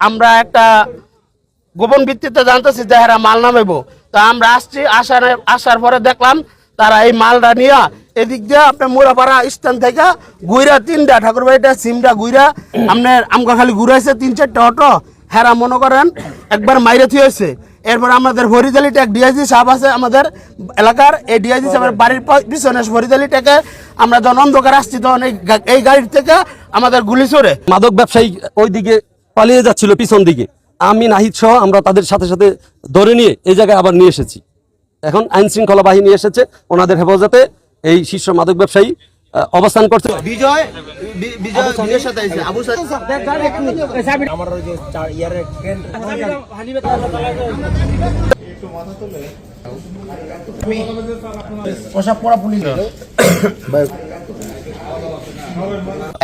আমরা একটা গোপন ভিত্তিতে জানতেছি যে এরা মাল নামাইবো। তা আমরা আসছি, আসার পরে দেখলাম তারা এই মালটা নিয়ে এদিক দিয়ে আপনার মোড়াপাড়া স্ট্যান্ড থেকে ঘুরা 3টা ঠাকুরবাড়িটা সিমটা ঘুরা আপনার আমগা খালি ঘুরাইছে 3-4টা অটো। হেরা মনে করেন একবার মাইরে থুয়েছে। এরপর আমাদের ফরিদালিটা এক ডিআইজি সাহেব আছে আমাদের এলাকার, এই ডিআইজি সাহেবের বাড়ির পিছনে ফরিদালিটাকে আমরা যখন অন্ধকার আসছি তখন এই গাড়ির থেকে আমাদের গুলি ছোড়ে। মাদক ব্যবসায়ী ওই দিকে পালিয়ে যাচ্ছিল পিছন দিকে, আমি নাহিদ সহ আমরা তাদের সাথে সাথে ধরে নিয়ে এই জায়গায় আবার নিয়ে এসেছি। এখন আইন শৃঙ্খলা বাহিনী এসেছে, ওনাদের হেফাজতে এই শীর্ষ মাদক ব্যবসায়ী অবস্থান করছে।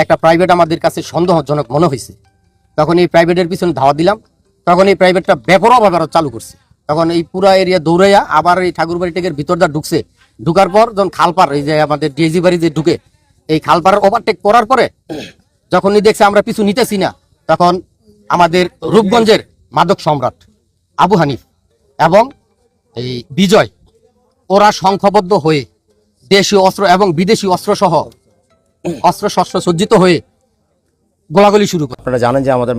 একটা প্রাইভেট আমাদের কাছে সন্দেহজনক মনে হয়েছে, তখন এই প্রাইভেটের পিছনে ধাওয়া দিলাম। তখন এই প্রাইভেটটা বেপরোয়াভাবে আরো চালু করছে। তখন এই পুরা এরিয়া দৌড়াইয়া আবার এই ঠাকুরবাড়ি টেকের ভিতরটা ঢুকছে। ঢুকার পর যখন খালপার এই যে আমাদের ডিএজি বাড়ি যে ঢুকে, এই খালপাড়ের ওভারটেক করার পরে যখনই দেখছে আমরা পিছু নিতেছি না, তখন আমাদের রূপগঞ্জের মাদক সম্রাট আবু হানিফ এবং এই বিজয় ওরা সংখ্যাবদ্ধ হয়ে দেশীয় অস্ত্র এবং বিদেশি অস্ত্র সহ অস্ত্র শস্ত্র সজ্জিত হয়ে গোলাগুলি শুরু করে। আপনারা জানেন যে আমাদের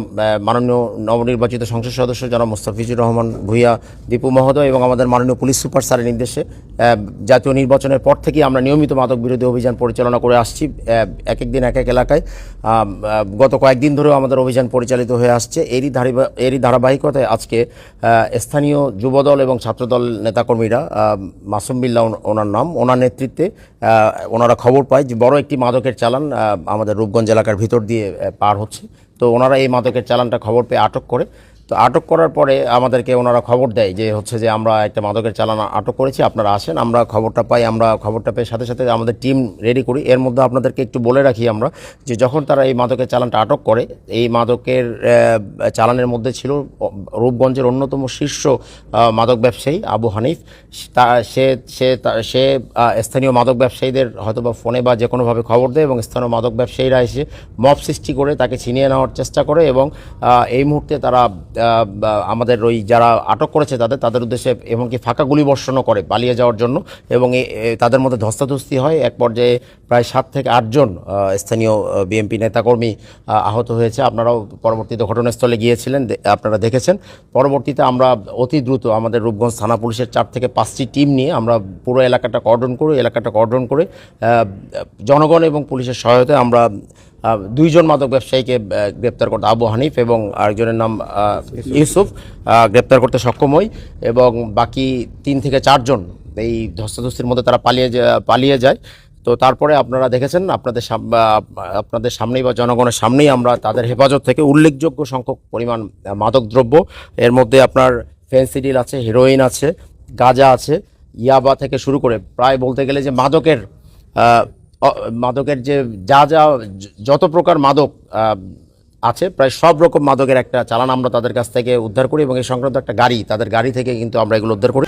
মাননীয় নবনির্বাচিত সংসদ সদস্য জনাব মোস্তাফিজুর রহমান ভূঁইয়া দীপু মহোদয় এবং আমাদের মাননীয় পুলিশ সুপার স্যারের নির্দেশে জাতীয় নির্বাচনের পর থেকেই আমরা নিয়মিত মাদক বিরোধী অভিযান পরিচালনা করে আসছি। এক এক দিন এক এক এলাকায় গত কয়েকদিন ধরেও আমাদের অভিযান পরিচালিত হয়ে আসছে। এরই ধারাবাহিকতায় আজকে স্থানীয় যুবদল এবং ছাত্রদল নেতাকর্মীরা, মাসুম বিল্লাহ ওনার নাম, ওনার নেতৃত্বে ওনারা খবর পায় যে বড় একটি মাদকের চালান আমাদের রূপগঞ্জ এলাকার ভিতর দিয়ে পার হচ্ছে। তো ওনারা এই মাদকের চালানটা খবর পেয়ে আটক করে। তো আটক করার পরে আমাদেরকে ওনারা খবর দেয় যে হচ্ছে যে আমরা একটা মাদকের চালান আটক করেছি, আপনারা আসেন। আমরা খবরটা পাই, আমরা খবরটা পেয়ে সাথে সাথে আমাদের টিম রেডি করি। এর মধ্যে আপনাদেরকে একটু বলে রাখি আমরা যে যখন তারা এই মাদকের চালানটা আটক করে, এই মাদকের চালানের মধ্যে ছিল রূপগঞ্জের অন্যতম শীর্ষ মাদক ব্যবসায়ী আবু হানিফ। সে স্থানীয় মাদক ব্যবসায়ীদের হয়তোবা ফোনে বা যে কোনোভাবে খবর দেয় এবং স্থানীয় মাদক ব্যবসায়ীরা এসে মব সৃষ্টি করে তাকে ছিনিয়ে নেওয়ার চেষ্টা করে এবং এই মুহূর্তে তারা আমাদের ওই যারা আটক করেছে তাদের উদ্দেশ্যে এমনকি ফাঁকা গুলি বর্ষণও করে পালিয়ে যাওয়ার জন্য এবং তাদের মধ্যে ধস্তাধস্তি হয়। এক পর্যায়ে প্রায় 7 থেকে 8 জন স্থানীয় বিএনপি নেতাকর্মী আহত হয়েছে। আপনারাও পরবর্তীতে ঘটনাস্থলে গিয়েছিলেন, আপনারা দেখেছেন। পরবর্তীতে আমরা অতি দ্রুত আমাদের রূপগঞ্জ থানা পুলিশের 4 থেকে 5টি টিম নিয়ে আমরা পুরো এলাকাটা কর্ডন করে জনগণ এবং পুলিশের সহায়তায় আমরা 2 জন মাদক ব্যবসায়ীকে গ্রেপ্তার করতে, আবু হানিফ এবং আরেকজনের নাম ইউসুফ, গ্রেপ্তার করতে সক্ষম হই এবং বাকি 3 থেকে 4 জন এই ধস্তাধস্তির মধ্যে তারা পালিয়ে যায়। তো তারপরে আপনারা দেখেছেন, আপনাদের সামনেই বা জনগণের সামনেই আমরা তাদের হেফাজত থেকে উল্লেখযোগ্য সংখ্যক পরিমাণ মাদক দ্রব্য, এর মধ্যে আপনার ফেন্সিডিল আছে, হেরোইন আছে, গাঁজা আছে, ইয়াবা থেকে শুরু করে প্রায় বলতে গেলে যে মাদকের যে যত প্রকার মাদক আছে প্রায় সব রকম মাদকের একটা চালান আমরা তাদের কাছ থেকে উদ্ধার করি এবং এই সংক্রান্ত একটা তাদের গাড়ি থেকে কিন্তু আমরা এগুলো উদ্ধার করি।